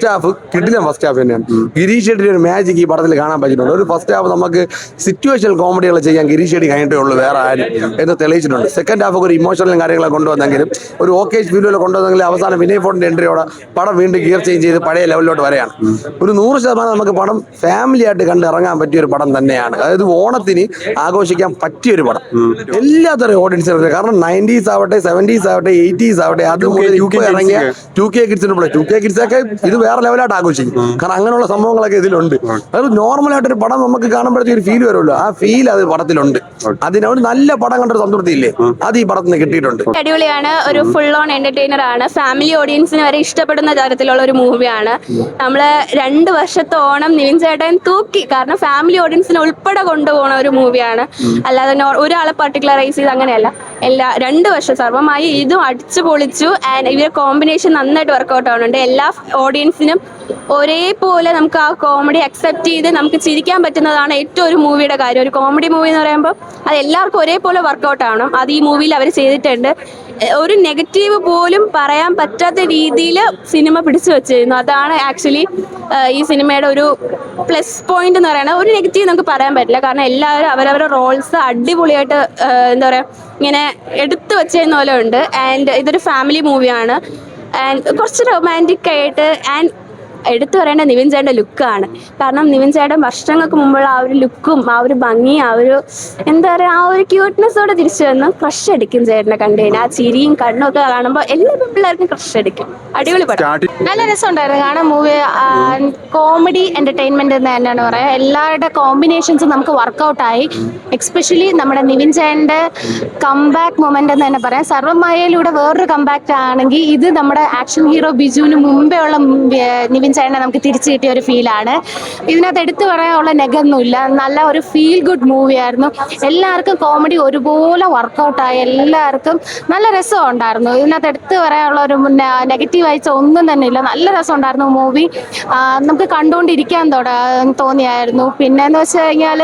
First half കിടിലം first half തന്നെയാണ്. ഗിരീഷ് ഷെട്ടിയുടെ ഒരു മാജിക് ഈ പടത്തിൽ കാണാൻ പറ്റിയിട്ടുണ്ട്. ഒരു ഫസ്റ്റ് ഹാഫ് നമുക്ക് സിറ്റുവേഷണൽ കോമഡികൾ ചെയ്യാൻ ഗിരീഷ് ഷെട്ടി കഴിഞ്ഞിട്ടേ ഉള്ളൂ, വേറെ ആരും എന്ന് തെളിയിച്ചിട്ടുണ്ട്. സെക്കൻഡ് ഹാഫ് ഒരു ഇമോഷണലും കാര്യങ്ങളൊക്കെ കൊണ്ടുവന്നെങ്കിലും ഒരു ഓക്കേജ് ഫീലുകൾ കൊണ്ടുവന്നെങ്കിലും അവസാനം വിനയ് ഫോർട്ടിന്റെ എൻട്രിയോടെ പടം വീണ്ടും ഗിയർ ചേഞ്ച് ചെയ്ത് പഴയ ലെവലിലോട്ട് വരെയാണ്. ഒരു 100% നമുക്ക് പടം ഫാമിലി ആയിട്ട് കണ്ട് ഇറങ്ങാൻ പറ്റിയ ഒരു പടം തന്നെയാണ്. അതായത് ഓണത്തിന് ആഘോഷിക്കാൻ പറ്റിയൊരു പടം എല്ലാത്തരം ഓഡിയൻസിനും. കാരണം 90s ആവട്ടെ, 70s ആവട്ടെ, 80s ആവട്ടെ, അത് മുതൽ ഇറങ്ങിയ 2K കിഡ്സിന് 2K കിഡ്സ് ഒക്കെ ഇത് വേറെ ലെവലായിട്ട് ആഘോഷിക്കും. കാരണം അങ്ങനെയുള്ള സംഭവങ്ങളൊക്കെ ഇതിലുണ്ട്. അത് നോർമലായിട്ടൊരു പടം നമുക്ക് കാണുമ്പോഴത്തേക്ക് ഒരു ഫീൽ വരുമല്ലോ, ആ ഫീൽ അത് പടത്തിലുണ്ട്. അതിനൊരു നല്ല പടം കണ്ടൊരു സംതൃപ്തി ഇല്ലേ, അത് ഈ പടത്തിന് കിട്ടിയിട്ടുണ്ട്. അടിപൊളിയാണ്, ഒരു ഫുൾ ഓൺ എന്റർടൈനർ ആണ്. ഫാമിലി ഓഡിയൻസിന് വരെ ഇഷ്ടപ്പെടുന്ന തരത്തിലുള്ള ഒരു മൂവിയാണ്. നമ്മള് 2 വർഷത്തെ ഓണം നിവിൻ ചേട്ടൻ തൂക്കി. കാരണം ഫാമിലി ഓഡിയൻസിനെ ഉൾപ്പെടെ കൊണ്ടുപോകുന്ന ഒരു മൂവിയാണ്. അല്ലാതെ ഒരാളെ പർട്ടിക്കുലറൈസ് ചെയ്ത് അങ്ങനെയല്ല. 2 വർഷം സർവമായി ഇതും അടിച്ചു പൊളിച്ചു. ആൻഡ് ഇവരെ കോമ്പിനേഷൻ നന്നായിട്ട് വർക്ക്ഔട്ട് ആവുന്നുണ്ട്. എല്ലാ ഓഡിയൻസിനും ഒരേപോലെ നമുക്ക് ആ കോമഡി അക്സെപ്റ്റ് ചെയ്ത് നമുക്ക് ചിരിക്കാൻ പറ്റുന്നതാണ് ഏറ്റവും ഒരു മൂവിയുടെ കാര്യം. ഒരു കോമഡി മൂവി എന്ന് പറയുമ്പോൾ അത് എല്ലാവർക്കും ഒരേപോലെ വർക്ക്ഔട്ട് ആവണം. അത് ഈ മൂവിയിൽ അവർ ചെയ്തിട്ടുണ്ട്. ഒരു നെഗറ്റീവ് പോലും പറയാൻ പറ്റാത്ത രീതിയിൽ സിനിമ പിടിച്ചു വെച്ചിരുന്നു. അതാണ് ആക്ച്വലി ഈ സിനിമയുടെ ഒരു പ്ലസ് പോയിന്റ് എന്ന് പറയുന്നത്. ഒരു നെഗറ്റീവ് നമുക്ക് പറയാൻ പറ്റില്ല. കാരണം എല്ലാവരും അവരവരുടെ റോൾസ് അടിപൊളിയായിട്ട് എന്താ പറയുക ഇങ്ങനെ എടുത്തു വെച്ചിരുന്ന പോലെ ഉണ്ട്. ആൻഡ് ഇതൊരു ഫാമിലി മൂവിയാണ്. ആൻഡ് കുറച്ച് റൊമാൻറ്റിക് ആയിട്ട് ആൻഡ് എടുത്തു പറയേണ്ട നിവിൻ ചേട്ടൻ്റെ ലുക്കാണ്. കാരണം നിവിൻ ചേട്ടൻ വർഷങ്ങൾക്ക് മുമ്പുള്ള ആ ഒരു ലുക്കും ആ ഒരു ഭംഗി ആ ഒരു എന്താ പറയുക ആ ഒരു ക്യൂട്ട്നെസ്സോടെ തിരിച്ചു വന്ന് ക്രഷ് അടിക്കും ചേട്ടനെ കണ്ടു കഴിഞ്ഞാൽ. ആ ചിരിയും കണ്ണും ഒക്കെ കാണുമ്പോൾ എല്ലാ പിള്ളേർക്കും ക്രഷ് അടിക്കും. അടിപൊളി പടം, നല്ല രസമുണ്ടായിരുന്നു കാണാൻ. മൂവി കോമഡി എന്റർടൈൻമെന്റ് എന്ന് തന്നെയാണ് പറയുക. എല്ലാവരുടെ കോമ്പിനേഷൻസും നമുക്ക് വർക്കൗട്ടായി. എക്സ്പെഷ്യലി നമ്മുടെ നിവിൻ ചേട്ടൻ്റെ കംബാക്ക് മൊമെന്റ് എന്ന് തന്നെ പറയാം. സർവ്വമായയിലൂടെ വേറൊരു കംബാക്ക് ആണെങ്കിൽ ഇത് നമ്മുടെ ആക്ഷൻ ഹീറോ ബിജുവിന് മുമ്പേ ഉള്ള നിവിൻ ചേട്ടനെ നമുക്ക് തിരിച്ചു കിട്ടിയ ഒരു ഫീലാണ്. ഇതിനകത്ത് എടുത്തു പറയാനുള്ള നെഗൊന്നുമില്ല. നല്ല ഒരു ഫീൽ ഗുഡ് മൂവിയായിരുന്നു. എല്ലാവർക്കും കോമഡി ഒരുപോലെ വർക്കൗട്ടായി. എല്ലാവർക്കും നല്ല രസം ഉണ്ടായിരുന്നു. ഇതിനകത്ത് എടുത്തു പറയാനുള്ള ഒരു നെഗറ്റീവ് അയച്ച ഒന്നും തന്നെ ഇല്ല. നല്ല രസം ഉണ്ടായിരുന്നു മൂവി. നമുക്ക് കണ്ടുകൊണ്ടിരിക്കാൻ തോന്നിയായിരുന്നു. പിന്നെന്ന് വെച്ച് കഴിഞ്ഞാൽ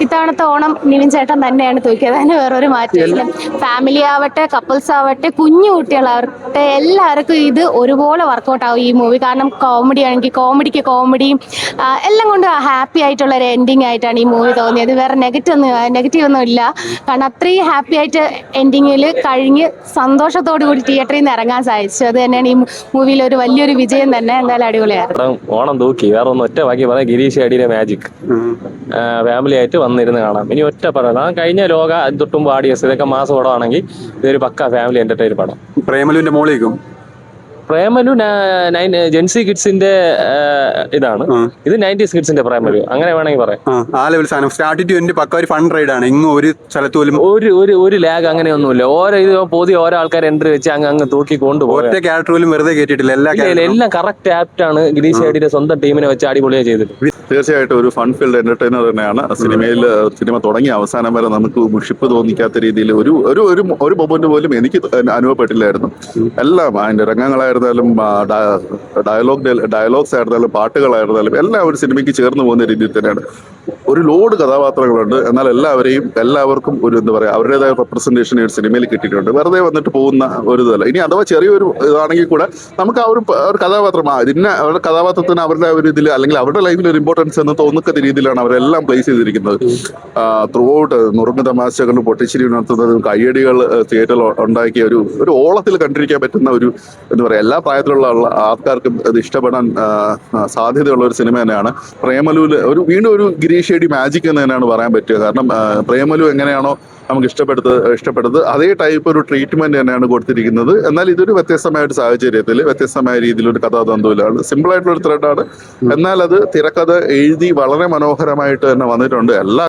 ഇത്തവണത്തെ ഓണം നിവിൻ ചേട്ടൻ തന്നെയാണ് തൂക്കിയത്. അതിന് വേറൊരു മാറ്റമില്ല. ഫാമിലി ആവട്ടെ, കപ്പിൾസ് ആവട്ടെ, കുഞ്ഞു കുട്ടികളാവട്ടെ, എല്ലാവർക്കും ഇത് ഒരുപോലെ വർക്കൗട്ട് ആവും ഈ മൂവി. കാരണം കോമഡി ആണെങ്കിൽ കോമഡിക്ക് കോമഡിയും എല്ലാം കൊണ്ട് ഹാപ്പി ആയിട്ടുള്ള ഒരു എൻഡിങ് ആയിട്ടാണ് ഈ മൂവി തോന്നിയത്. വേറെ നെഗറ്റീവ് ഒന്നും ഇല്ല. കാരണം അത്രയും ഹാപ്പി ആയിട്ട് എൻഡിങ്ങിൽ കഴിഞ്ഞ് സന്തോഷത്തോടു കൂടി തിയേറ്ററിൽ നിന്ന് ഇറങ്ങാൻ സാധിച്ചു. അത് തന്നെയാണ് ഈ മൂവിയിൽ ഒരു വലിയൊരു വിജയം തന്നെ. എന്തായാലും അടിപൊളിയായിരുന്നു. ഓണം തൂക്കി. വേറെ ഒന്ന് ഒറ്റ ബാക്കി പറയാം, ഗിരീഷ് ഷെട്ടിയുടെ മാജിക് ഫാമിലി ആയിട്ട് വന്നിരുന്ന് കാണാം. ഇനി ഒറ്റ പടം കഴിഞ്ഞ ലോക തൊട്ടും ആഡിയൻസ് ഇതൊക്കെ മാസം പടമാണെങ്കിൽ ഇതൊരു പക്ക ഫാമിലി എന്റർടൈൻ പടം. പ്രേമലുവിന്റെ മോളിലേക്കും പ്രേമലു ജെൻസി കിഡ്സിന്റെ ഇതാണ്. ഇത് 90s കിഡ്സിന്റെ പ്രേമലു, അങ്ങനെ വേണമെങ്കിൽ പറയാം. ആ ലെവൽ സാധനം. സ്റ്റാർട്ട് ടു എൻഡ് പക്ക ഒരു ഫൺ റൈഡ് ആണ്. ഇങ്ങ് ഒരു സ്ഥലത്ത് പോലും ഒരു ലാഗ് അങ്ങനെയൊന്നുമില്ല. പുതിയ ഓരോ ആൾക്കാർ എൻട്രി വെച്ച് അങ്ങ് തൂക്കി കൊണ്ടുപോകും. ഒറ്റ ക്യാരക്ടർ പോലും വെറുതെ കേട്ടിട്ടില്ല. എല്ലാം കറക്റ്റ് ആപ്റ്റ് ആണ്. ഗിരീഷ് ഷെട്ടിയുടെ സ്വന്തം ടീമിനെ വെച്ച് അടിപൊളിയായി ചെയ്തിട്ട്. തീർച്ചയായിട്ടും ഒരു ഫൺ ഫീൽഡ് എന്റർടൈനർ തന്നെയാണ്. സിനിമ തുടങ്ങിയ അവസാനം വരെ നമുക്ക് മുഷിപ്പ് തോന്നിക്കാത്ത രീതിയിൽ ഒരു മൊമെന്റ് പോലും എനിക്ക് അനുഭവപ്പെട്ടില്ലായിരുന്നു. എല്ലാം അതിന്റെ രംഗങ്ങളായിരുന്നാലും ഡയലോഗ്സ് ആയിരുന്നാലും പാട്ടുകളായിരുന്നാലും എല്ലാം ഒരു സിനിമയ്ക്ക് ചേർന്ന് പോകുന്ന രീതിയിൽ തന്നെയാണ്. ഒരു ലോഡ് കഥാപാത്രങ്ങളുണ്ട്. എന്നാൽ എല്ലാവർക്കും ഒരു എന്താ പറയുക അവരുടേതായ റെപ്രസെന്റേഷൻ ഈ ഒരു സിനിമയിൽ കിട്ടിയിട്ടുണ്ട്. വെറുതെ വന്നിട്ട് പോകുന്ന ഒരു ഇതല്ല. ഇനി അഥവാ ചെറിയൊരു ഇതാണെങ്കിൽ കൂടെ നമുക്ക് ആ ഒരു കഥാപാത്രം അവരുടെ കഥാപാത്രത്തിന് അവരുടെ ഒരു ഇതിൽ അല്ലെങ്കിൽ അവരുടെ ലൈഫിൽ ഒരു ഇമ്പോർട്ടൻസ് എന്ന് തോന്നുന്ന രീതിയിലാണ് അവരെല്ലാം പ്ലേസ് ചെയ്തിരിക്കുന്നത്. ത്രൂ ഔട്ട് നുറുങ്ങ് തമാശകളും പൊട്ടിച്ചിരി ഉണർത്തുന്നതും കയ്യടികൾ തിയേറ്ററിൽ ഉണ്ടാക്കിയ ഒരു ഓളത്തിൽ കണ്ടിരിക്കാൻ പറ്റുന്ന ഒരു എന്താ പറയുക എല്ലാ പ്രായത്തിലുള്ള ആൾക്കാർക്കും അത് ഇഷ്ടപ്പെടാൻ സാധ്യതയുള്ള ഒരു സിനിമ തന്നെയാണ്. പ്രേമലുവിൽ വീണ്ടും ഒരു ഗിരീഷ് ഷെട്ടി മാജിക് എന്ന് തന്നെയാണ് പറയാൻ പറ്റുക. കാരണം പ്രേമലു എങ്ങനെയാണോ നമുക്ക് ഇഷ്ടപ്പെട്ടത് അതേ ടൈപ്പ് ഒരു ട്രീറ്റ്മെന്റ് തന്നെയാണ് കൊടുത്തിരിക്കുന്നത്. എന്നാൽ ഇതൊരു വ്യത്യസ്തമായ ഒരു സാഹചര്യത്തിൽ വ്യത്യസ്തമായ രീതിയിലൊരു കഥാതന്തുവിലാണ്. സിമ്പിൾ ആയിട്ടുള്ള ഒരു ത്രെഡാണ്. എന്നാൽ അത് തിരക്കഥ എഴുതി വളരെ മനോഹരമായിട്ട് തന്നെ വന്നിട്ടുണ്ട്. എല്ലാ